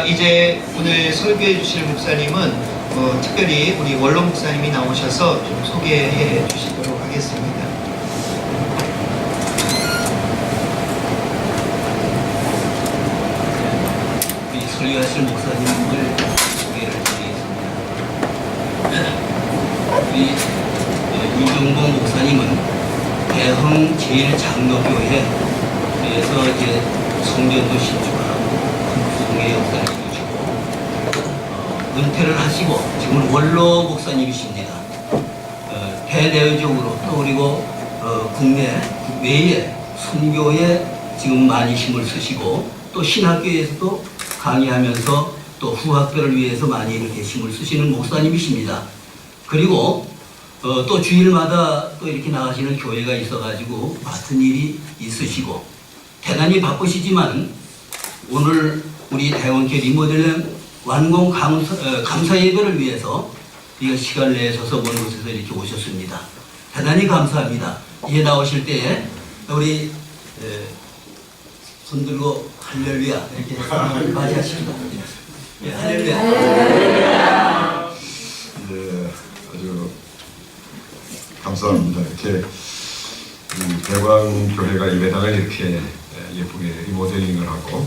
이제 오늘 설교해 주실 목사님은 특별히 우리 원로 목사님이 나오셔서 좀 소개해 주시도록 하겠습니다. 우리 설교하실 목사님을 소개를 드리겠습니다. 우리 이종봉 목사님은 대흥 제일장로교회에서 이제 성전도 신축하고 국성의 역사를 이루시고 은퇴를 하시고 지금은 원로 목사님이십니다. 대대적으로 또 그리고 국내 외에 선교에 지금 많이 힘을 쓰시고 또 신학교에서도 강의하면서 또 후학교를 위해서 많이 이렇게 힘을 쓰시는 목사님이십니다. 그리고 또 주일마다 또 이렇게 나가시는 교회가 있어가지고 맡은 일이 있으시고 대단히 바쁘시지만 오늘 우리 대원교 리모델링 완공 감사 예배를 위해서 이 시간을 내셔서 먼 곳에서 이렇게 오셨습니다. 대단히 감사합니다. 이제 나오실 때에 우리 손 들고 할렐루야 이렇게 맞이하십니다. 예, 할렐루야. 예, 아주 감사합니다. 이렇게 대광교회가 예배당을 이렇게 예쁘게 리모델링을 하고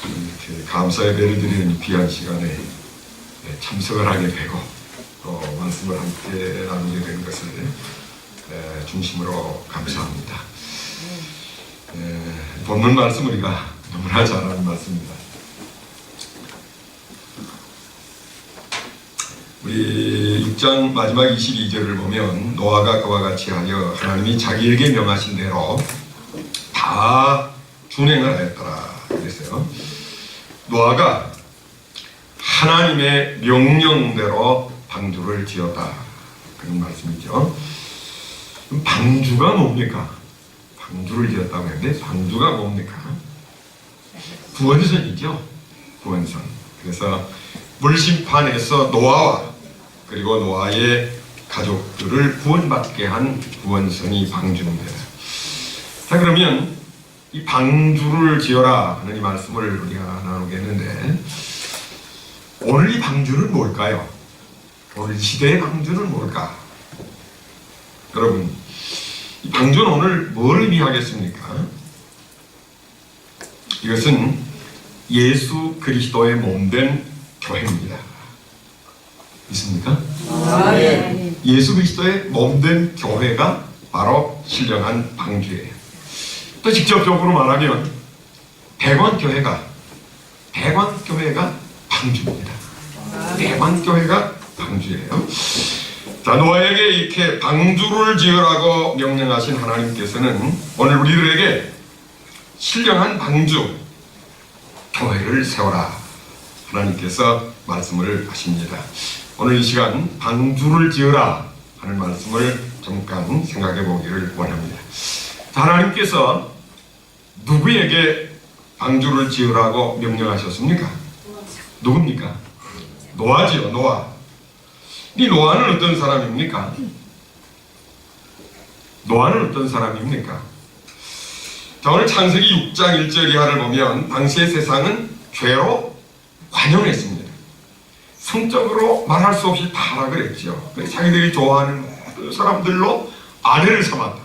이렇게 감사 예배를 드리는 귀한 시간에 참석을 하게 되고 또 말씀을 함께 나누게 되는 것을 중심으로 감사합니다. 본문 말씀 우리가 너무나 잘 아는 말씀입니다. 우리 6장 마지막 22절을 보면 노아가 그와 같이 하여 하나님이 자기에게 명하신 대로 다 준행을 하였더라 그랬어요. 노아가 하나님의 명령대로 방주를 지었다 그런 말씀이죠. 그럼 방주가 뭡니까? 방주를 지었다고 했는데 방주가 뭡니까? 구원선이죠. 구원선. 그래서 물심판에서 노아와 그리고 노아의 가족들을 구원받게 한 구원선이 방주입니다. 자, 그러면 이 방주를 지어라 하는 이 말씀을 우리가 나누겠는데 오늘 이 방주는 뭘까요? 오늘 시대의 방주는 뭘까? 여러분, 이 방주는 오늘 뭘 의미하겠습니까? 이것은 예수 그리스도의 몸된 교회입니다. 있습니까? 네. 예수 그리스도의 몸된 교회가 바로 신령한 방주예요. 또 직접적으로 말하면 대관교회가 방주입니다. 대관교회가 방주예요. 자, 노아에게 이렇게 방주를 지으라고 명령하신 하나님께서는 오늘 우리들에게 신령한 방주 교회를 세워라 하나님께서 말씀을 하십니다. 오늘 이 시간 방주를 지으라 하는 말씀을 잠깐 생각해 보기를 원합니다. 하나님께서 누구에게 방주를 지으라고 명령하셨습니까? 누굽니까? 노아지요. 노아. 이 노아는 어떤 사람입니까? 노아는 어떤 사람입니까? 자, 오늘 창세기 6장 1절 이하를 보면 당시의 세상은 죄로 관영했습니다. 성적으로 말할 수 없이 타락을 했죠. 자기들이 좋아하는 모든 사람들로 아내를 삼았다.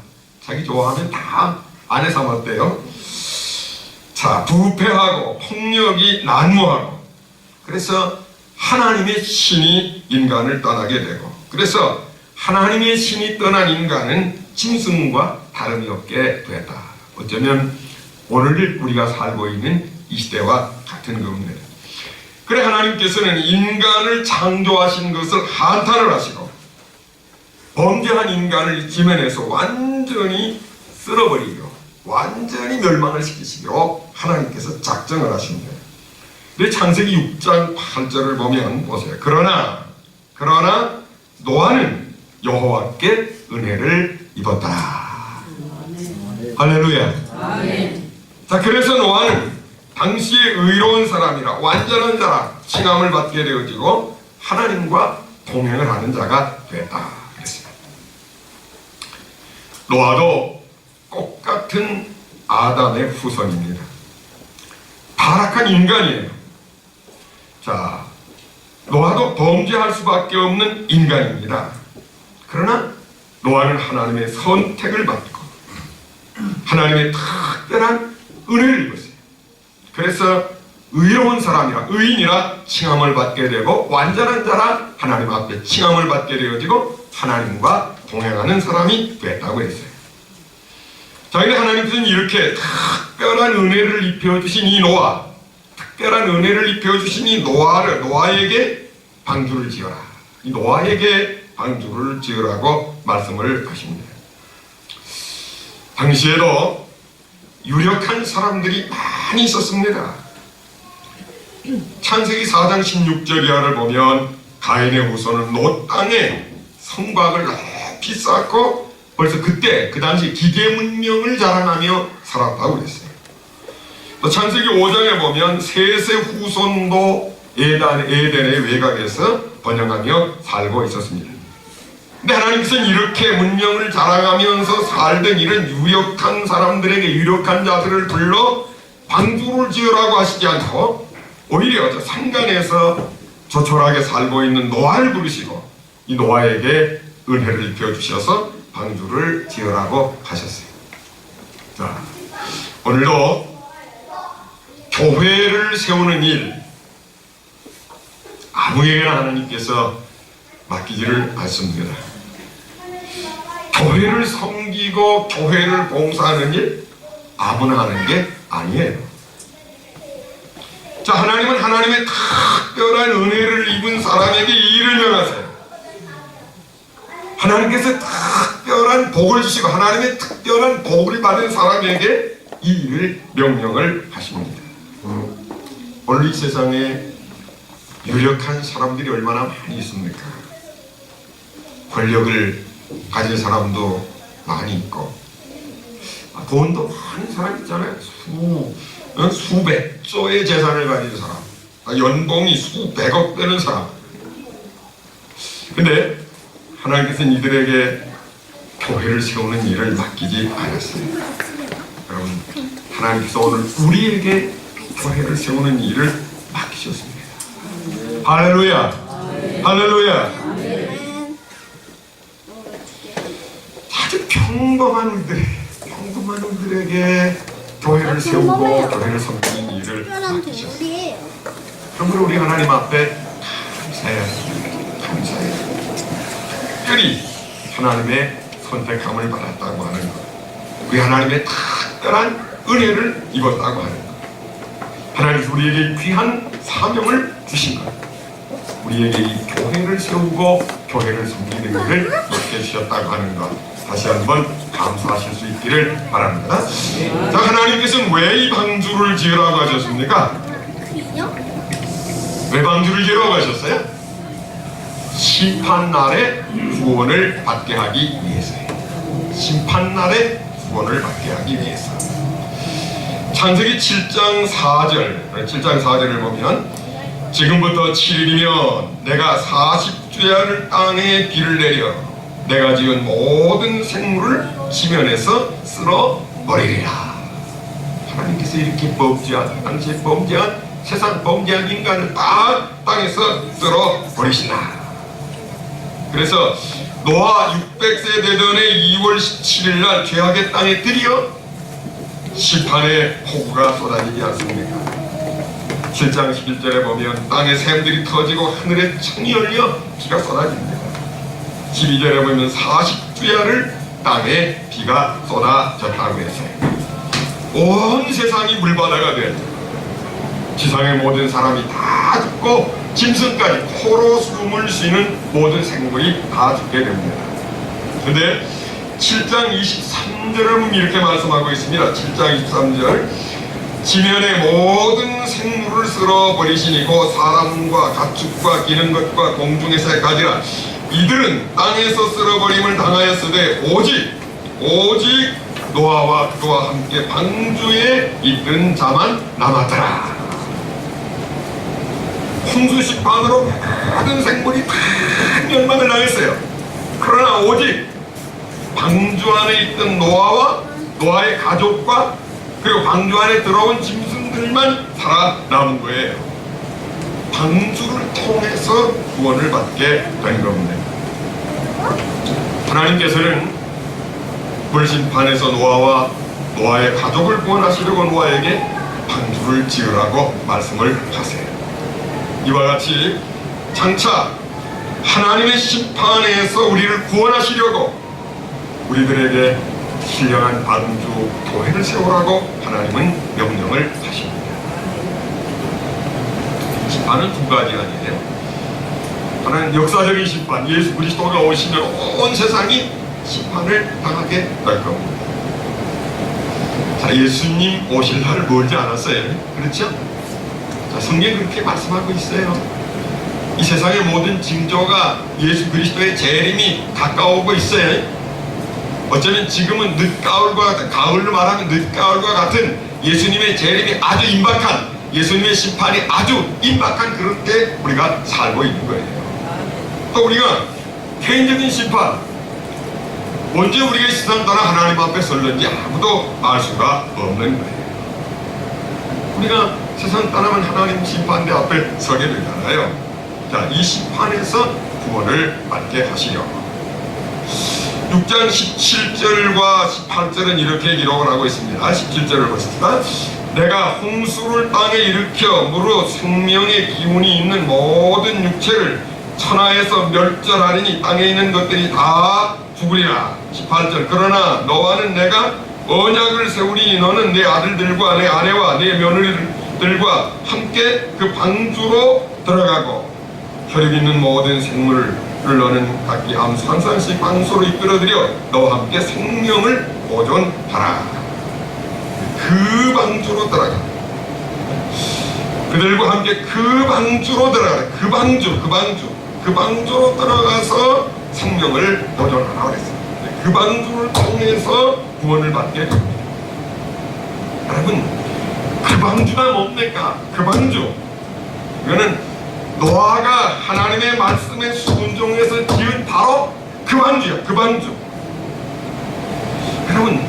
자기 좋아하면 다 아내 삼았대요. 자, 부패하고 폭력이 난무하고 그래서 하나님의 신이 인간을 떠나게 되고 그래서 하나님의 신이 떠난 인간은 짐승과 다름이 없게 되었다. 어쩌면 오늘 우리가 살고 있는 이 시대와 같은 겁니다. 그래 하나님께서는 인간을 창조하신 것을 한탄을 하시고 범죄한 인간을 지면에서 완전히 쓸어버리고 완전히 멸망을 시키시기로 하나님께서 작정을 하십니다. 근데 창세기 6장 8절을 보면 보세요. 그러나 노아는 여호와께 은혜를 입었다. 할렐루야. 자, 그래서 노아는 당시의 의로운 사람이라 완전한 자라 칭함을 받게 되어지고 하나님과 동행을 하는 자가 됐다 그랬습니다. 노아도 똑같은 아담의 후손입니다. 타락한 인간이에요. 자, 노아도 범죄할 수밖에 없는 인간입니다. 그러나 노아는 하나님의 선택을 받고 하나님의 특별한 은혜를 입었어요. 그래서 의로운 사람이라, 의인이라 칭함을 받게 되고 완전한 자라 하나님 앞에 칭함을 받게 되어지고 하나님과 동행하는 사람이 됐다고 했어요. 자, 근데 하나님께서는 이렇게 특별한 은혜를 입혀주신 이 노아, 특별한 은혜를 입혀주신 이 노아에게 방주를 지어라. 이 노아에게 방주를 지으라고 말씀을 하십니다. 당시에도 유력한 사람들이 많이 있었습니다. 창세기 4장 16절 이하를 보면 가인의 후손은 노 땅에 성곽을 높이 쌓고 벌써 그 당시 기계 문명을 자랑하며 살았다고 그랬어요. 또 창세기 5장에 보면 셋의 후손도 에덴의 외곽에서 번영하며 살고 있었습니다. 근데 하나님께서는 이렇게 문명을 자랑하면서 살던 이런 유력한 사람들에게, 유력한 자들을 불러 방주를 지으라고 하시지 않고 오히려 저 산간에서 조촐하게 살고 있는 노아를 부르시고 이 노아에게 은혜를 입혀주셔서 방주를 지으라고 하셨어요. 자, 오늘도 교회를 세우는 일, 아무에게나 하나님께서 맡기지를 않습니다. 교회를 섬기고 교회를 봉사하는 일, 아무나 하는 게 아니에요. 자, 하나님은 하나님의 특별한 은혜를 입은 사람에게 이 일을 명하세요. 하나님께서 특별한 복을 주시고 하나님의 특별한 복을 받은 사람에게 이 일을 명령을 하십니다. 오늘 이 세상에 유력한 사람들이 얼마나 많이 있습니까? 권력을 가진 사람도 많이 있고 돈도 많은 사람 있잖아요. 수백조의 재산을 가진 사람, 연봉이 수백억 되는 사람. 근데 하나님께서는 이들에게 교회를 세우는 일을 맡기지 않았어요. 여러분, 하나님께서 오늘 우리에게 교회를 세우는 일을 맡기셨습니다. 할렐루야! 할렐루야! 아주 평범한 우리들에게 교회를 세우고 교회를 섬기는 일을 맡기셨어요. 그러므로 우리 하나님 앞에 감사해요. 특별히 하나님의 선택함을 받았다고 하는 것, 우리 하나님의 특별한 은혜를 입었다고 하는 것, 하나님께서 우리에게 귀한 사명을 주신 것, 우리에게 이 교회를 세우고 교회를 섬기는 일을 맡겨주셨다고 하는 것, 다시 한번 감사하실 수 있기를 바랍니다. 자, 하나님께서는 왜 이 방주를 지으라고 하셨습니까? 왜 방주를 지으라고 하셨어요? 심판날에 구원을 받게 하기 위해서예요. 심판날에 구원을 받게 하기 위해서. 창세기 7장 4절을 보면 지금부터 7일이면 내가 40주야를 땅에 비를 내려 내가 지은 모든 생물을 지면에서 쓸어버리리라. 하나님께서 이렇게 당시에 범죄한 세상 범죄한 인간을 다 땅에서 쓸어버리시나. 그래서 노아 600세 되던의 2월 17일 날 죄악의 땅에 들이어 심판의 폭우가 쏟아지지 않습니까? 7장 11절에 보면 땅에 샘들이 터지고 하늘에 창이 열려 비가 쏟아집니다. 12절에 보면 40주야를 땅에 비가 쏟아졌다고 했어요. 온 세상이 물바다가 되었죠. 지상의 모든 사람이 다 죽고 짐승까지 코로 숨을 쉬는 모든 생물이 다 죽게 됩니다. 근데 7장 23절은 이렇게 말씀하고 있습니다. 7장 23절, 지면의 모든 생물을 쓸어버리시니고 사람과 가축과 기는 것과 공중에서의 가지라 이들은 땅에서 쓸어버림을 당하였으되 오직 노아와 그와 함께 방주에 있던 자만 남았더라. 홍수 심판으로 모든 생물이 다 멸망을 당했어요. 그러나 오직 방주 안에 있던 노아와 노아의 가족과 그리고 방주 안에 들어온 짐승들만 살아남은 거예요. 방주를 통해서 구원을 받게 된 겁니다. 하나님께서는 불심판에서 노아와 노아의 가족을 구원하시려고 노아에게 방주를 지으라고 말씀을 하세요. 이와 같이 장차 하나님의 심판에서 우리를 구원하시려고 우리들에게 신령한 방주 교회를 세우라고 하나님은 명령을 하십니다. 심판은 두 가지 아니에요. 하나는 역사적인 심판, 예수 그리스도가 오시면 온 세상이 심판을 당하게 될 겁니다. 자, 예수님 오실 날 멀지 않았어요. 그렇죠? 자, 성경이 그렇게 말씀하고 있어요. 이 세상의 모든 징조가 예수 그리스도의 재림이 가까우고 있어요. 어쩌면 지금은 늦가을과 같은, 가을로 말하면 늦가을과 같은 예수님의 재림이 아주 임박한, 예수님의 심판이 아주 임박한 그런 때 우리가 살고 있는 거예요. 또 우리가 개인적인 심판, 언제 우리가 세상 떠나 하나님 앞에 설는지 아무도 알 수가 없는 거예요. 우리가 세상 떠나면 하나님 심판대 앞에 서게 되잖아요. 자, 이 심판에서 구원을 받게 하시려고 6장 17절과 18절은 이렇게 기록을 하고 있습니다. 17절을 보십시다. 내가 홍수를 땅에 일으켜 무릇 생명의 기운이 있는 모든 육체를 천하에서 멸절하리니 땅에 있는 것들이 다 죽으리라. 18절 그러나 너와는 내가 언약을 세우리니 너는 내 아들들과 내 아내와 내 며느리들과 함께 그 방주로 들어가고 혈육 있는 모든 생물을 너는 각기 암수 한 쌍씩 방수로 이끌어들여 너와 함께 생명을 보존하라. 그 방주로 들어가. 그들과 함께 그 방주로 들어가라. 그 방주로 들어가서 생명을 보존하라 그랬습니다. 그 방주를 통해서 구원을 받게 됩니다. 여러분, 그 방주가 뭡니까? 그 방주, 이거는 노아가 하나님의 말씀에 순종해서 지은 바로 그 방주야. 그 방주. 여러분,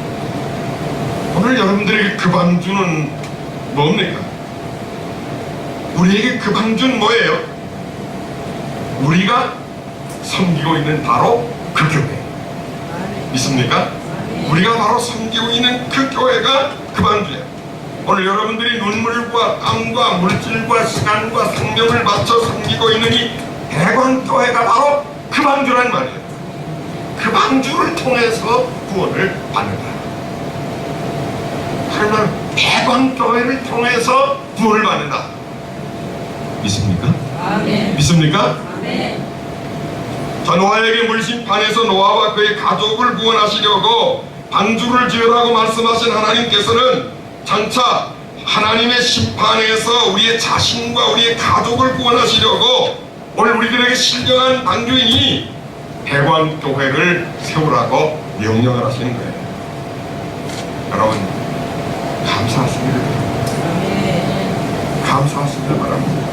오늘 여러분들에게 그 방주는 뭡니까? 우리에게 그 방주는 뭐예요? 우리가 섬기고 있는 바로 그 교회. 믿습니까? 우리가 바로 섬기고 있는 그 교회가 그 방주야. 오늘 여러분들이 눈물과 땀과 물질과 시간과 생명을 바쳐 섬기고 있는 이 대광교회가 바로 그 방주란 말이에요. 그 방주를 통해서 구원을 받는다. 그러나 대광교회를 통해서 구원을 받는다. 믿습니까? 아멘. 믿습니까? 아멘. 자, 노아에게 물심판에서 노아와 그의 가족을 구원하시려고 방주를 지으라고 말씀하신 하나님께서는 장차 하나님의 심판에서 우리의 자신과 우리의 가족을 구원하시려고 오늘 우리들에게 신령한 방주이니 대광교회를 세우라고 명령을 하시는 거예요. 여러분, 감사하십니다. 감사하시길 바랍니다.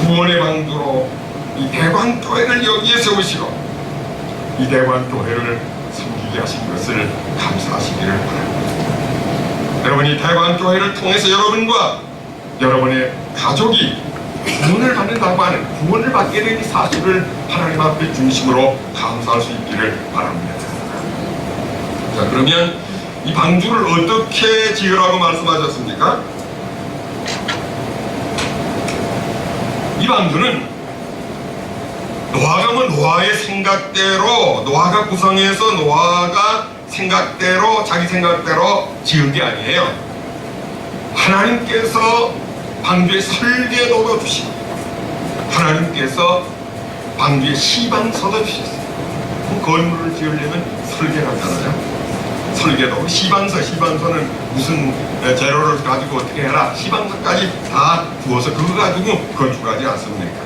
구원의 방주로 이 대광교회를 여기에 세우시고 이 대광교회를 섬기게 하신 것을 감사하시기를 바랍니다. 여러분이 대광교회를 통해서 여러분과 여러분의 가족이 구원을 받는다고 하는, 구원을 받게 된 이 사실을 하나님 앞에 중심으로 감사할 수 있기를 바랍니다. 자, 그러면 이 방주를 어떻게 지으라고 말씀하셨습니까? 이 방주는 노아가 노아의 생각대로, 노아가 구성해서 노아가 생각대로, 자기 생각대로 지은 게 아니에요. 하나님께서 방주의 설계도도 주시고 하나님께서 방주의 시방서도 주셨어요. 건물을 지으려면 설계를 하잖아요. 설계도, 시방서는 무슨 재료를 가지고 어떻게 해라, 시방서까지 다 구워서 그거 가지고 건축하지 않습니까?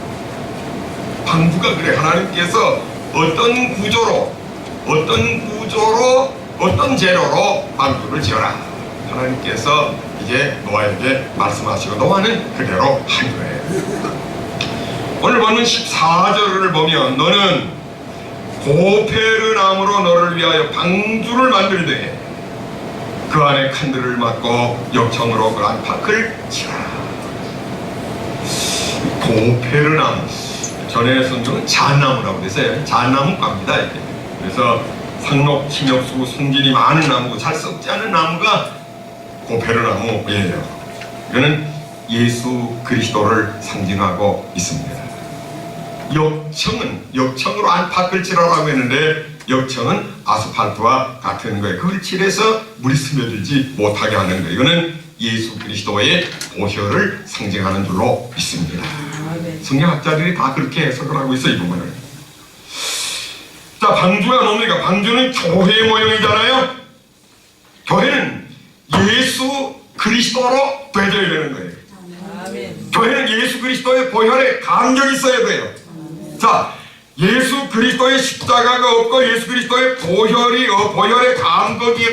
방주가 그래. 하나님께서 어떤 구조로, 어떤 재료로 방주를 지어라. 하나님께서 이제 노아에게 말씀하시고 노아는 그대로 한 거예요. 오늘 보는 14절을 보면 너는 고페르 나무로 너를 위하여 방주를 만들되 그 안에 칸들을 막고 역청으로 그 안팎을 치라. 고페르나무, 전에 성경은 잣나무라고 그랬어요. 잣나무과입니다. 이게. 그래서 상록, 침엽수, 송진이 많은 나무고 잘 썩지 않은 나무가 고페르나무예요. 이거는 예수 그리스도를 상징하고 있습니다. 역청으로 안팎을 칠하라고 했는데 역청은 아스팔트와 같은 거예요. 그걸 칠해서 물이 스며들지 못하게 하는 거예요. 이거는 예수 그리스도의 보혈을 상징하는 줄로 믿습니다. 성경학자들이 다 그렇게 해석을 하고 있어요, 이 부분을. 자, 방주가 뭡니까? 방주는 교회 모형이잖아요. 교회는 예수 그리스도로 되어야 되는 거예요. 교회는 예수 그리스도의 보혈에 감격이 있어야 돼요. 자, 예수 그리스도의 십자가가 없고 예수 그리스도의 보혈의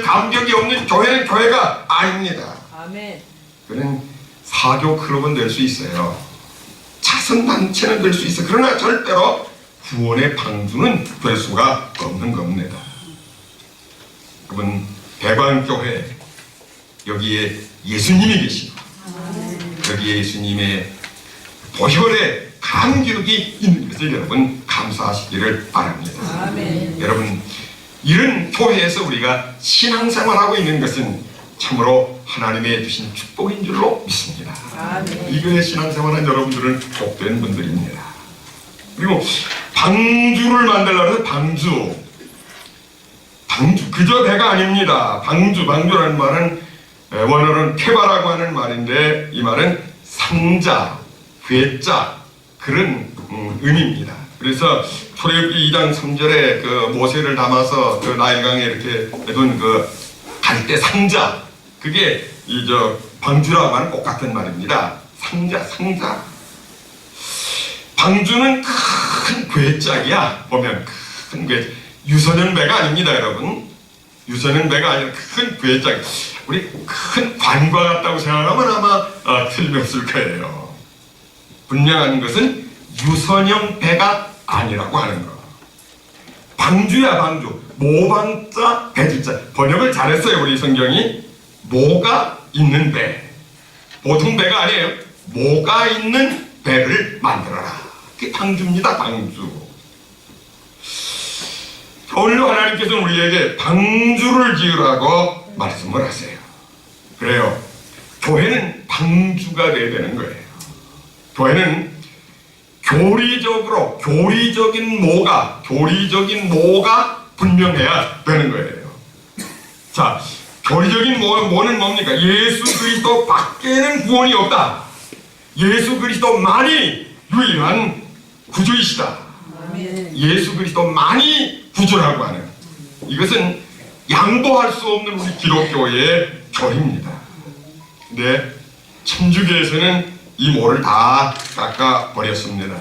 감격이 없는 교회는 교회가 아닙니다. 아멘. 그는 사교 클럽은 될 수 있어요. 자선단체는 될 수 있어요. 그러나 절대로 구원의 방주는 될 수가 없는 겁니다. 여러분, 대관교회 여기에 예수님이 계시고 여기에 예수님의 보혈의 감격이 있는 것을 여러분 감사하시기를 바랍니다. 아멘. 여러분, 이런 교회에서 우리가 신앙생활하고 있는 것은 참으로 하나님의 주신 축복인 줄로 믿습니다. 아멘. 이 교회 신앙생활은 여러분들은 복된 분들입니다. 그리고 방주를 만들려고 해서 방주 그저 배가 아닙니다. 방주라는 말은 원어는 태바라고 하는 말인데 이 말은 상자, 괴자 그런 의미입니다. 그래서 출애굽기 2장 3절에 그 모세를 담아서 그 나일강에 이렇게 둔 그 갈대 상자, 그게 방주라고 하는 똑같은 말입니다. 상자. 방주는 큰 괴짝이야. 보면 큰 괴, 유선연배가 아닙니다, 여러분. 유선연배가 아니라 큰 괴짝. 우리 큰 관과 같다고 생각하면 아마 틀림없을 거예요. 분명한 것은 유선형 배가 아니라고 하는 거. 방주야, 방주. 모방자, 배주자. 번역을 잘했어요, 우리 성경이. 모가 있는 배. 보통 배가 아니에요. 모가 있는 배를 만들어라. 그게 방주입니다, 방주. 오늘 하나님께서는 우리에게 방주를 지으라고 말씀을 하세요. 그래요. 교회는 방주가 되어야 되는 거예요. 교회는 교리적인 모가 분명해야 되는 거예요. 자, 교리적인 모는 뭡니까? 예수 그리스도 밖에는 구원이 없다. 예수 그리스도만이 유일한 구주이시다. 아멘. 예수 그리스도만이 구주라고 하는, 이것은 양보할 수 없는 우리 기독교의 교리입니다. 근데 천주교에서는 이 모를 다 깎아버렸습니다.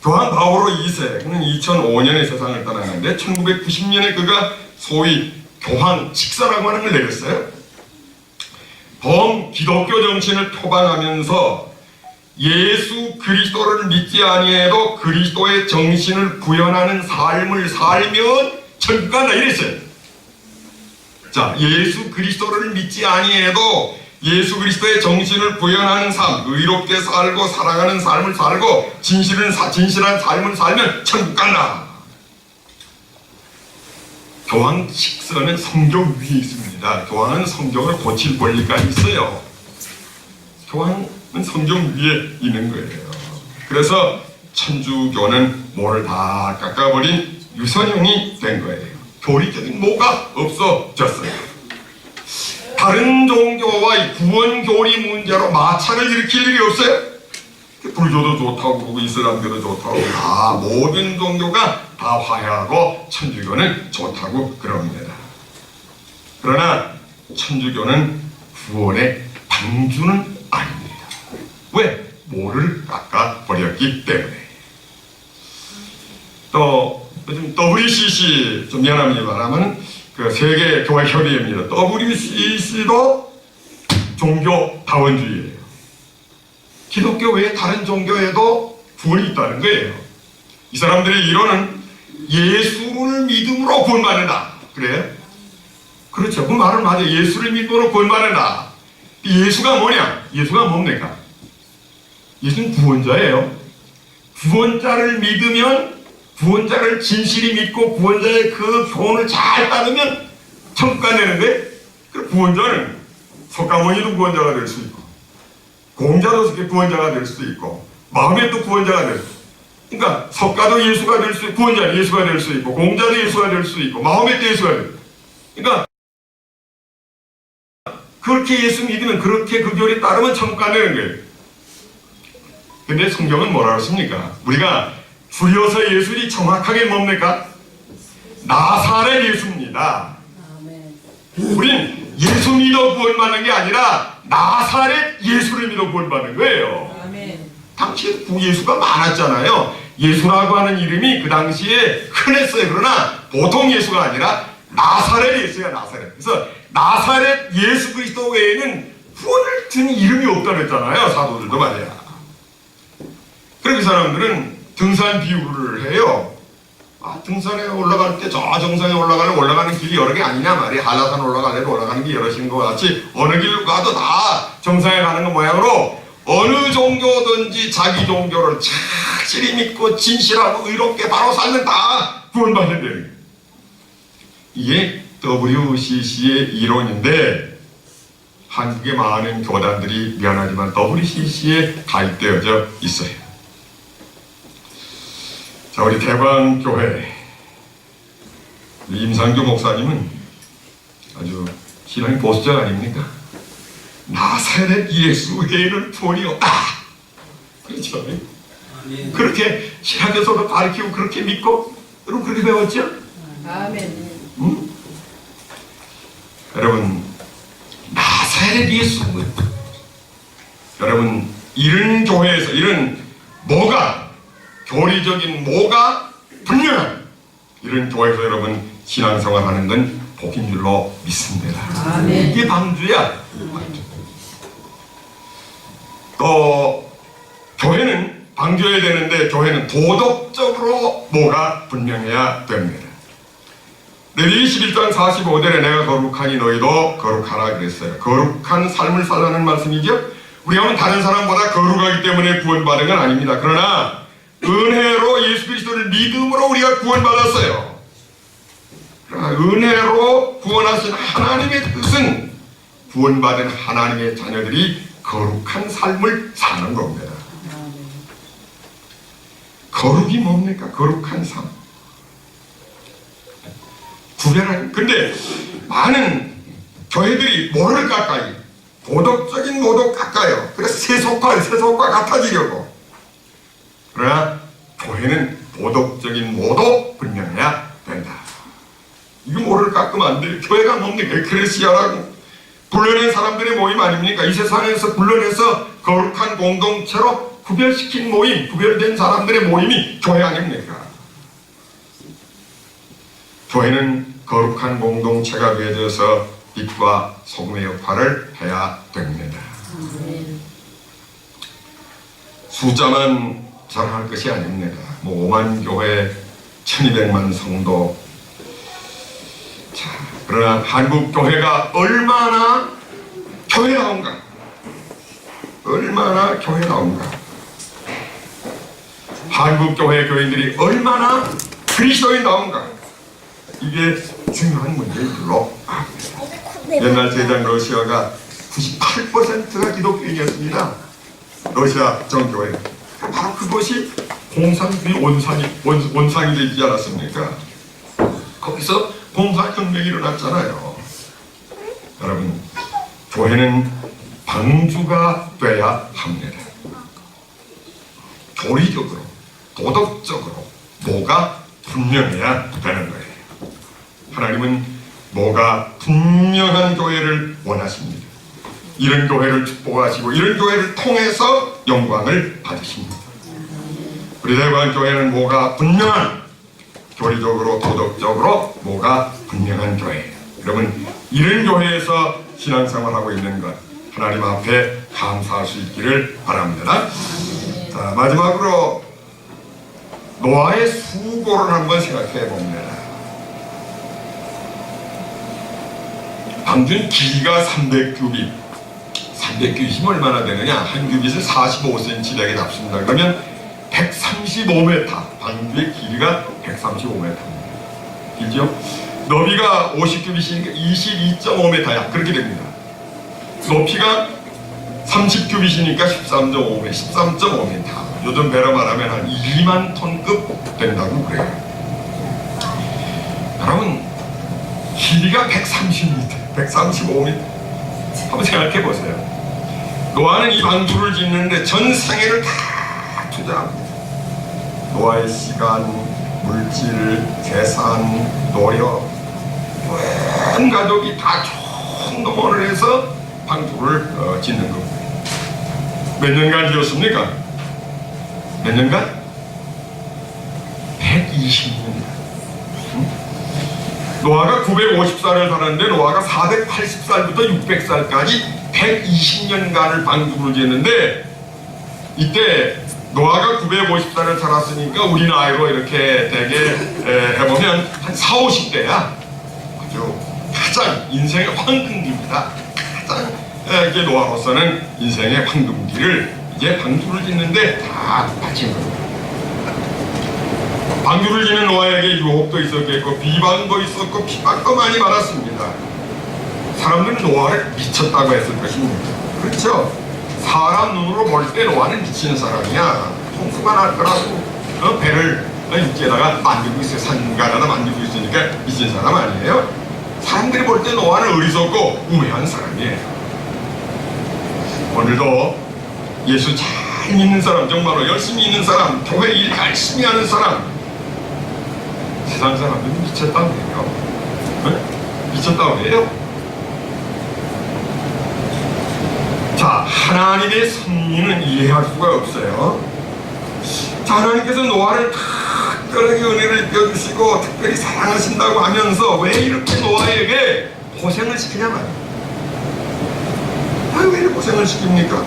교황 바오로 2세, 그는 2005년에 세상을 떠났는데 1990년에 그가 소위 교황 직서라고 하는 걸 내렸어요. 범기독교 정신을 표방하면서 예수 그리스도를 믿지 아니해도 그리스도의 정신을 구현하는 삶을 살면 천국 간다 이랬어요. 자, 예수 그리스도를 믿지 아니해도 예수 그리스도의 정신을 구현하는 삶, 의롭게 살고 사랑하는 삶을 살고 진실한 삶을 살면 천국 간다. 교황 직서는 성경 위에 있습니다. 교황은 성경을 고칠 권리가 있어요. 교황은 성경 위에 있는 거예요. 그래서 천주교는 모를 다 깎아버린 유선형이 된 거예요. 교리적인 모가 없어졌어요. 다른 종교와 이 구원교리 문제로 마찰을 일으킬 일이 없어요. 불교도 좋다고 그러고 이슬람교도 좋다고 다 모든 종교가 다 화해하고 천주교는 좋다고 그럽니다. 그러나 천주교는 구원의 방주는 아닙니다. 왜? 모를 깎아버렸기 때문에. 또 요즘 WCC, 좀 미안합니다만 그 세계 교회 협의회입니다. WCC도 종교 다원주의예요. 기독교 외에 다른 종교에도 구원이 있다는 거예요. 이 사람들의 이론은 예수를 믿음으로 구원받는다. 그래요? 그렇죠. 그 말은 맞아요. 예수를 믿음으로 구원받는다. 예수가 뭐냐? 예수가 뭡니까? 예수는 구원자예요. 구원자를 믿으면, 구원자를 진실히 믿고 구원자의 그 교훈을 잘 따르면 천국 가내는데, 그 구원자는 석가모니도 구원자가 될 수 있고, 공자도 구원자가 될 수도 있고, 마음에도 구원자가 될 수 있고, 그러니까 석가도 예수가 될 수 있고, 구원자는 예수가 될 수 있고, 공자도 예수가 될 수 있고, 마음에도 예수가 될 수 있고, 그러니까 그렇게 예수 믿으면, 그렇게 그 교리에 따르면 천국 가내는 거예요. 근데 성경은 뭐라고 했습니까? 우리가 줄여서 예수이 정확하게 뭡니까? 나사렛 예수입니다. 우린 예수 믿어 구원받는 게 아니라 나사렛 예수를 믿어 구원받는 거예요. 당시에 예수가 많았잖아요. 예수라고 하는 이름이 그 당시에 흔했어요. 그러나 보통 예수가 아니라 나사렛 예수야, 나사렛. 그래서 나사렛 예수 그리스도 외에는 구원을 준 이름이 없다고 했잖아요. 사도들도 말이야. 그래서 그 사람들은 등산 비유를 해요. 등산에 올라갈 때 저 정상에 올라가는 길이 여러 개 아니냐 말이야. 한라산 올라가려면 올라가는 게 여럿인 것 같이 어느 길로 가도 다 정상에 가는 거 모양으로 어느 종교든지 자기 종교를 착실히 믿고 진실하고 의롭게 바로 살면 다 구원받는 거예요. 이게 WCC의 이론인데 한국의 많은 교단들이 미안하지만 WCC에 가입되어져 있어요. 자, 우리 대방교회 임상규 목사님은 아주 신앙이 보수적 아닙니까? 나사렛 예수 외에는 본이 없다. 그렇죠? 그렇게 신학교에서도 가르치고 그렇게 믿고 여러분 그렇게 배웠죠? 아멘. 여러분 나사렛 예수, 여러분 이런 교회에서 이런 뭐가 교리적인 뭐가 분명한 이런 교회에서 여러분 신앙생활하는 건 복인 줄로 믿습니다. 아멘. 이게 방주야. 또 교회는 방주해야 되는데 교회는 도덕적으로 뭐가 분명해야 됩니다. 레위기 11장 45절에 내가 거룩하니 너희도 거룩하라 그랬어요. 거룩한 삶을 살라는 말씀이죠. 우리가 다른 사람보다 거룩하기 때문에 구원받은 건 아닙니다. 그러나 은혜로 예수 그리스도를 믿음으로 우리가 구원받았어요. 그러나 은혜로 구원하신 하나님의 뜻은 구원받은 하나님의 자녀들이 거룩한 삶을 사는 겁니다. 거룩이 뭡니까? 거룩한 삶. 구별하는. 근데 많은 교회들이 뭐를 깎아요? 도덕적인 모도 깎아요. 그래서 세속과 같아지려고. 그러나 교회는 도덕적인 모도 분명해야 된다. 이거 뭐를 깎으면 안 돼요. 교회가 뭡니까? 에클레시아라고 불러낸 사람들의 모임 아닙니까? 이 세상에서 불러내서 거룩한 공동체로 구별시킨 모임, 구별된 사람들의 모임이 교회 아닙니까? 교회는 거룩한 공동체가 되어서 빛과 소금의 역할을 해야 됩니다. 숫자만 자랑할 것이 아닙니다. 5만 교회, 1200만 성도. 자, 그러나 한국 교회가 얼마나 교회다운가? 얼마나 교회다운가? 한국 교회 교인들이 얼마나 그리스도인다운가? 이게 중요한 문제인 줄로 압니다. 옛날 제장 러시아가 98%가 기독교인이었습니다. 러시아 정교회. 바로 그것이 공산주의 원상이 되지 않았습니까? 거기서 공산혁명이 일어났잖아요. 여러분, 교회는 방주가 돼야 합니다. 교리적으로, 도덕적으로 뭐가 분명해야 되는 거예요. 하나님은 뭐가 분명한 교회를 원하십니다. 이런 교회를 축복하시고 이런 교회를 통해서 영광을 받으십니다. 우리 대관교회는 뭐가 분명한, 교리적으로 도덕적으로 뭐가 분명한 교회예요. 여러분 이런 교회에서 신앙생활하고 있는 것 하나님 앞에 감사할 수 있기를 바랍니다. 자, 마지막으로 노아의 수고를 한번 생각해 봅니다. 방주는 길이가 300규빗, 300규빗이면 얼마나 되느냐? 한 규빗을 45cm 되게 잡습니다. 그러면 135m, 방주의 길이가 135m입니다. 길죠? 너비가 50규빗이니까 22.5m야. 그렇게 됩니다. 높이가 30규빗이니까 13.5m, 13.5m. 요즘 배로 말하면 한 2만 톤급 된다고 그래요. 여러분, 길이가 130m, 135m. 한번 생각해 보세요. 노아는 이 방주를 짓는데 전 생애를 다 투자합니다. 노아의 시간, 물질, 재산, 노력, 온 가족이 다 총동원을 해서 방주를 짓는 겁니다. 몇 년간 지었습니까? 몇 년간? 120년. 노아가 950살을 살았는데 노아가 480살부터 600살까지 120년간을 방주를 지었는데, 이때 노아가 950살을 살았으니까 우리 나이로 이렇게 되게 해보면 한 40, 50대야. 아주 가장 인생의 황금기입니다. 가장 이제 노아로서는 인생의 황금기를 이제 방주를 짓는데 다 바친 겁니다. 방주를 짓는 노아에게 유혹도 있었겠고 비방도 있었고 핍박도 많이 받았습니다. 사람들은 노아를 미쳤다고 했을 것입니다. 그렇죠? 사람 눈으로 볼 때 노아는 미친 사람이야. 홍수만 할 거라고 배를 육지에다가 만들고 있어요. 산가에다 만들고 있으니까 미친 사람 아니에요? 사람들이 볼 때 노아는 어리석고 우매한 사람이에요. 오늘도 예수 잘 믿는 사람, 정말로 열심히 있는 사람, 교회 일 열심히 하는 사람, 세상 사람들은 미쳤다고 해요. 네? 미쳤다고 해요. 자, 하나님의 섭리는 이해할 수가 없어요. 자, 하나님께서 노아를 특별하게 은혜를 입혀주시고 특별히 사랑하신다고 하면서 왜 이렇게 노아에게 고생을 시키냐 말이에요. 왜 이렇게 고생을 시킵니까?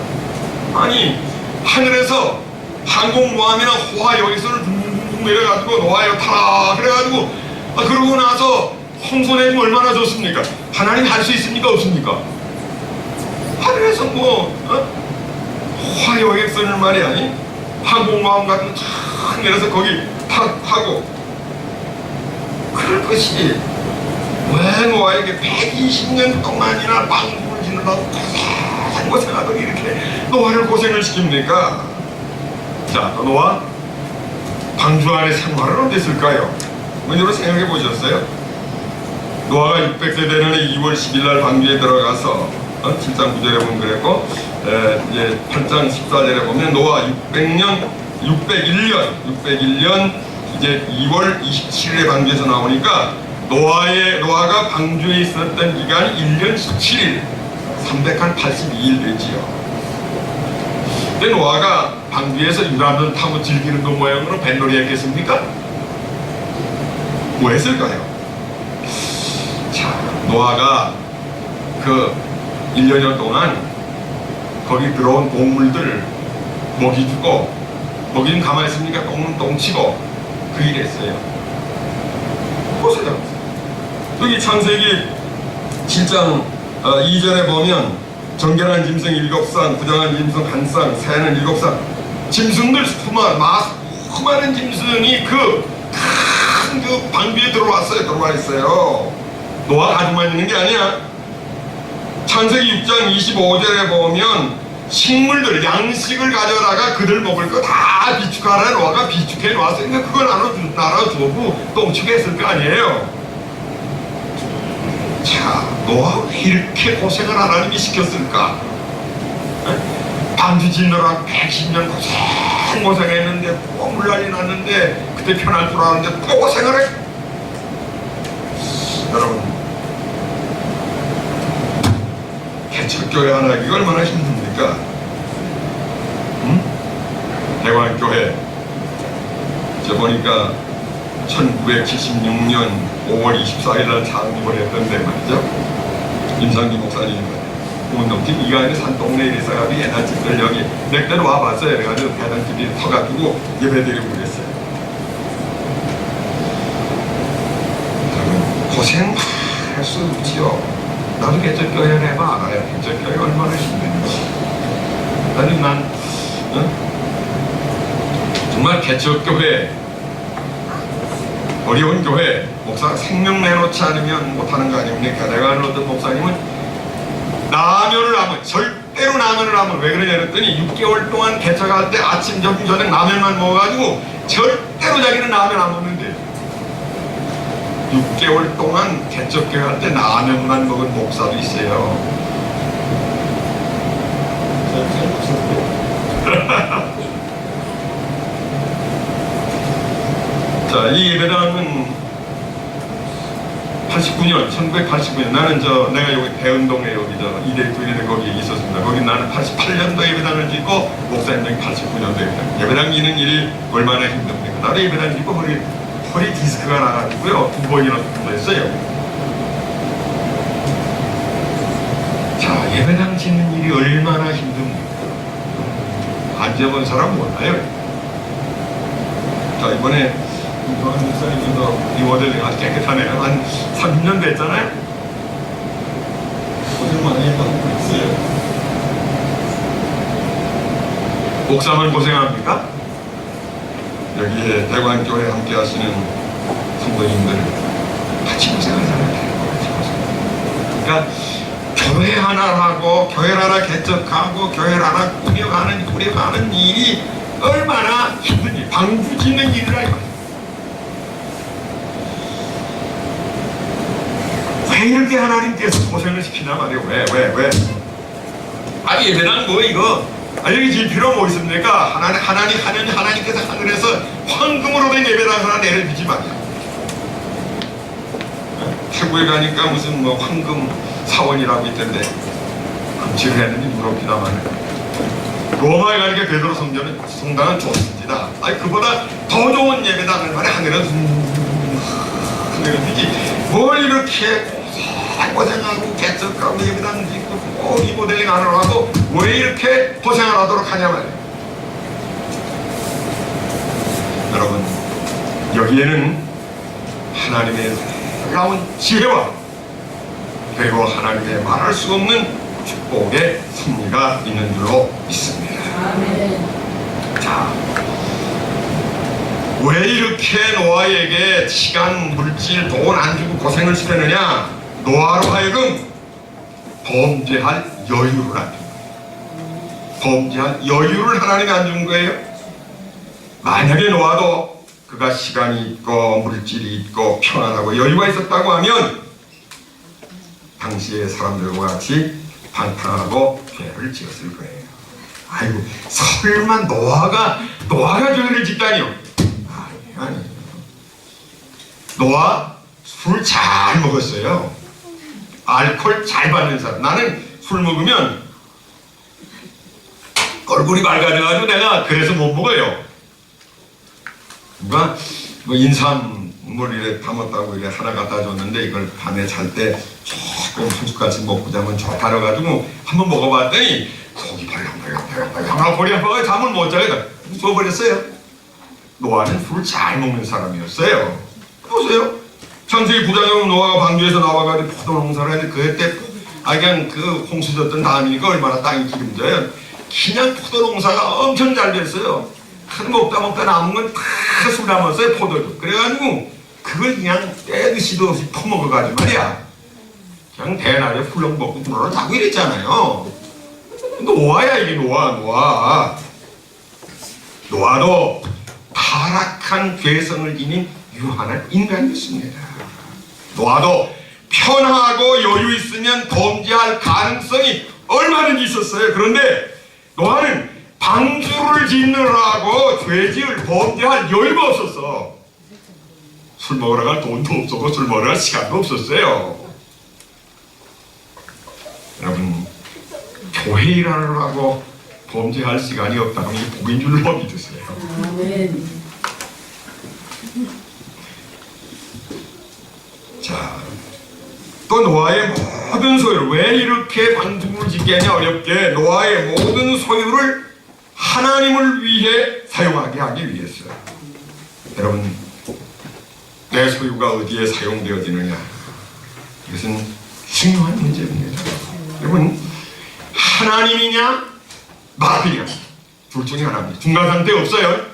아니, 하늘에서 항공모함이나 호화 여기서를 둥둥둥 내려가지고 노아여 타라 그래가지고 그러고 나서 홍수 내면 얼마나 좋습니까? 하나님 할 수 있습니까? 없습니까? 하늘에서 호화 여객선을 말이야, 항공모함 같은 쫙 내려서 거기 타고 그럴 것이 왜 노아에게 120년 동안이나 방주를 짓는다고 고생하더니 이렇게 노아를 고생을 시킵니까? 자, 또 노아 방주 안에 생활은 어땠을까요? 먼저 생각해 보셨어요? 노아가 600세 되는 2월 10일 날 방주에 들어가서 7장 9절에 보면 그랬고, 이제 8장 14절에 보면 노아 601년 이제 2월 27일에 방주에서 나오니까 노아가 방주에 있었던 기간이 1년 17일, 382일 되지요. 근데 노아가 방주에서 유람선 타고 즐기는 그 모양으로 뱃놀이 했겠습니까? 뭐 했을까요? 자, 노아가 그 1년여 동안 거기 들어온 동물들 먹이 주고, 먹이는 가만히 있으니까 똥은 똥치고 그 일 했어요. 보세요. 여기 창세기 7장 2절에 보면 정결한 짐승 7쌍, 부정한 짐승 1쌍, 새는 7쌍. 짐승들 수많은 짐승이 그 방주에 들어와 있어요. 노아가 가지고만 있는 게 아니야. 창세기 6장 25절에 보면 식물들, 양식을 가져다가 그들 먹을 거 다 비축하라 노아가 비축해 놓았으니까 그걸 나눠주고 똥치게 거 아니에요. 자, 노아 왜 이렇게 고생을 하나님이 시켰을까? 방주 짓느라 110년 고생했는데 또 물난리 났는데 그때 편할 줄 알았는데 또 고생을 해. 여러분, 개척교회 하나 하기가 얼마나 힘듭니까? 대관교회 저 보니까 1976년 5월 24일 날 창립을 했던데 말이죠. 임상규 목사님 운동팀 이가인의 산동네에 있어가지고 옛날 집들 여기 몇 대를 와봤어요. 그래가지고 대단집이 터가지고 예배드리고 그랬어요. 고생할 수 없지요. 나도 개척교회를 해봐 알아요. 개척교회가 얼마나 힘든지. 아니 난 정말 개척교회, 어려운 교회 목사 생명 내놓지 않으면 못하는 거 아닙니까? 내가 아는 어떤 목사님은 라면을 하면 절대로 라면을 하면 왜 그러냐 그랬더니 6개월 동안 개척할 때 아침 점심 저녁 라면만 먹어가지고 절대로 자기는 라면 안 먹는데 6개월 동안 개척교회 할 때 라면만 먹은 목사도 있어요. 자, 이 예배당은 1989년 나는 내가 여기 대은동에 여기 이대구인에 거기에 있었습니다. 거기 나는 88년도 예배당을 짓고 목사님이 89년도 예배당 짓는 일이 얼마나 힘듭니까? 나도 예배당 짓고 허리 디스크가 나가지고요 2번이나 했어요. 자, 예배당 짓는 일이 얼마나 힘듭니까? 안 지어본 사람 몰라요. 자, 이번에 이동환 목사님도 리모델링 아주 깨끗하네요. 한 30년 됐잖아요. 고생 많이 했다고 있어요. 목사만 고생합니까? 여기에 대관교회 함께 하시는 성도님들 같이 고생하잖아요. 같이 고생. 그러니까 교회 하나라고 교회 하나 개척하고 교회 하나 꾸려가는 일이 얼마나 힘든지 방주 짓는 일이라 이거예요. 왜 이렇게 하나님께서 고생을 시키나 말이에요. 왜? 아니 예배당 뭐 이거 여기 질 필요 뭐 있습니까? 하나님께서 하늘에서 황금으로 된 예배당 하나 내려주지 말이야. 태국에 가니까 무슨 뭐 황금 사원이라고 있던데 금치를 했는지 무섭기다만 로마에 가니까 베드로 성당은 좋습니다. 아니 그보다 더 좋은 예배당을 말해 하늘은 주지 뭘 이렇게 고생하고 개척하고 예배당 짓고 리모델링 하느라고 왜 이렇게 고생을 하도록 하냐 말이에요. 여러분 여기에는 하나님의 놀라운 지혜와 그리고 하나님의 말할 수 없는 축복의 승리가 있는 줄로 믿습니다. 자, 왜 이렇게 노아에게 시간, 물질, 돈 안 주고 고생을 시켰느냐? 노아로 하여금 범죄할 여유를 안 준 거예요. 범죄할 여유를 하나님이 안 준 거예요. 만약에 노아도 그가 시간이 있고 물질이 있고 평안하고 여유가 있었다고 하면 당시의 사람들과 같이 방탕하고 죄를 지었을 거예요. 아이고 설마 노아가 죄를 짓다니요? 아니 노아 술 잘 먹었어요. 알코올 잘 받는 사람. 나는 술 먹으면 얼굴이 맑아져가지고 내가 그래서 못 먹어요. 누가 뭐 인삼물 이래 담았다고 이래 하나 갖다 줬는데 이걸 밤에 잘 때 조금 한 숟갈씩 먹고 자면 좋다려 가지고 한번 먹어봤더니 속이 벌렁벌렁 볼이 아파서 잠을 못 자요. 죽어버렸어요. 노아는 술을 잘 먹는 사람이었어요. 보세요. 창세기 9장에 노아가 방주에서 나와가지고 포도 농사를 했는데 그때 그냥 그 홍수 졌던 다음이니까 얼마나 땅이 기름져요. 그냥 포도 농사가 엄청 잘 됐어요. 한 먹다 남은 건 다 술 담았어요. 포도주. 그래가지고 그걸 그냥 때도 없이 퍼먹어가지고 말이야. 그냥 대낮에 훌렁 먹고 물러 자고 이랬잖아요. 노아야 이게 노아. 노아도 타락한 죄성을 지닌 유한한 인간이었습니다. 노아도 편하고 여유 있으면 범죄할 가능성이 얼마든지 있었어요. 그런데 노아는 방주를 짓느라고 죄지을 범죄할 여유가 없었어. 술 먹으러 갈 돈도 없었고 술 먹으러 갈 시간도 없었어요. 여러분 교회 일하느라고 범죄할 시간이 없다면 이 복인 줄로 믿으세요. 자, 또 노아의 모든 소유를 왜 이렇게 방주를 짓게 하냐 어렵게 노아의 모든 소유를 하나님을 위해 사용하게 하기 위해서. 여러분 내 소유가 어디에 사용되어지느냐 이것은 중요한 문제입니다. 여러분 하나님이냐 마귀야. 둘 중에 하나입니다. 중간 상태 없어요.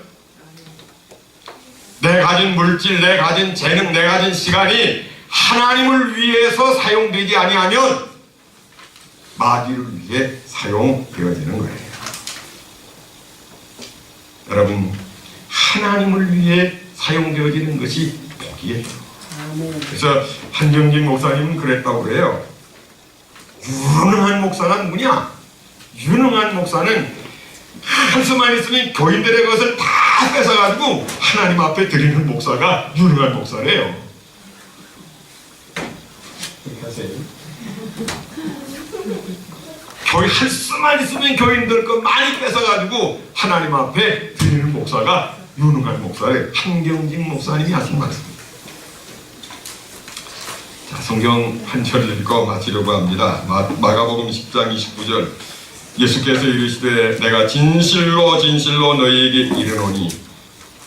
내 가진 물질, 내 가진 재능, 내 가진 시간이 하나님을 위해서 사용되지 아니하면 마귀를 위해 사용되어지는 거예요. 여러분, 하나님을 위해 사용되어지는 것이 복이에요. 그래서 한경진 목사님은 그랬다고 그래요. 유능한 목사가 누구냐? 유능한 목사는 한수만 있으면 교인들의 것을 다 뺏어가지고 하나님 앞에 드리는 목사가 유능한 목사래요. 그렇게 하세요. 교회 한 수만 있으면 교인들 거 많이 뺏어가지고 하나님 앞에 드리는 목사가 유능한 목사래. 한경진 목사님이 하신 말씀입니다. 자, 성경 한 절을 읽고 마치려고 합니다. 마가복음 10장 29절. 예수께서 이르시되 내가 진실로 진실로 너희에게 이르노니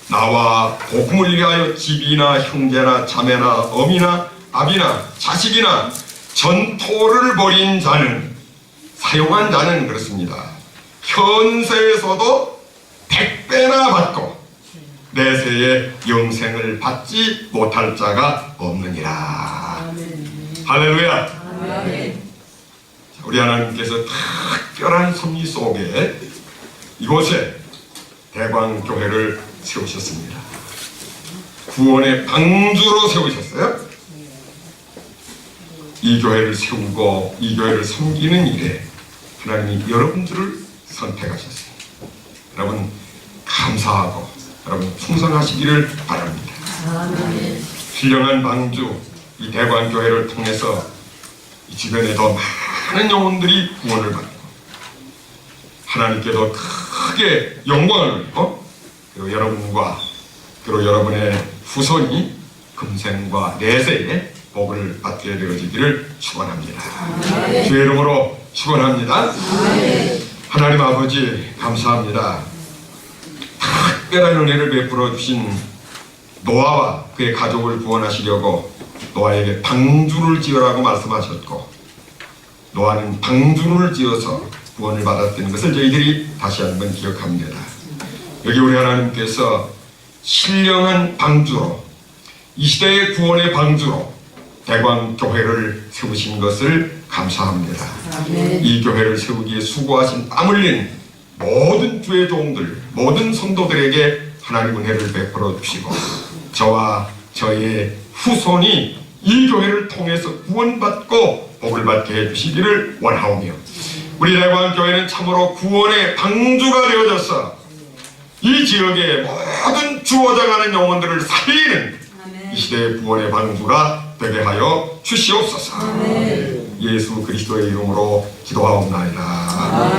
나와 복음을 위하여 집이나 형제나 자매나 어미나 아비나 자식이나 전토를 벌인 자는, 사용한 자는 그렇습니다. 현세에서도 100배나 받고 내세에 영생을 받지 못할 자가 없느니라. 할렐루야. 우리 하나님께서 특별한 섭리 속에 이곳에 대광교회를 세우셨습니다. 구원의 방주로 세우셨어요. 이 교회를 세우고 이 교회를 섬기는 일에 하나님이 여러분들을 선택하셨습니다. 여러분 감사하고 여러분 충성하시기를 바랍니다. 신령한 방주 이 대광교회를 통해서 이 주변에 더 많은 영혼들이 구원을 받고 하나님께도 크게 영광을 얻고 그리고 여러분과 그리고 여러분의 후손이 금생과 내세에 복을 받게 되어지기를 축원합니다. 주의 이름으로 축원합니다. 하나님 아버지 감사합니다. 특별한 은혜를 베풀어 주신 노아와 그의 가족을 구원하시려고 노아에게 방주를 지으라고 말씀하셨고 노아는 방주를 지어서 구원을 받았다는 것을 저희들이 다시 한번 기억합니다. 여기 우리 하나님께서 신령한 방주로 이 시대의 구원의 방주로 대광교회를 세우신 것을 감사합니다. 이 교회를 세우기에 수고하신 땀 흘린 모든 주의 종들, 모든 성도들에게 하나님 은혜를 베풀어 주시고 저와 저의 후손이 이 교회를 통해서 구원받고 복을 받게 해주시기를 원하오며 우리 대광교회는 참으로 구원의 방주가 되어져서 이 지역의 모든 주어져가는 영혼들을 살리는 이 시대의 구원의 방주가 되게 하여 주시옵소서. 예수 그리스도의 이름으로 기도하옵나이다.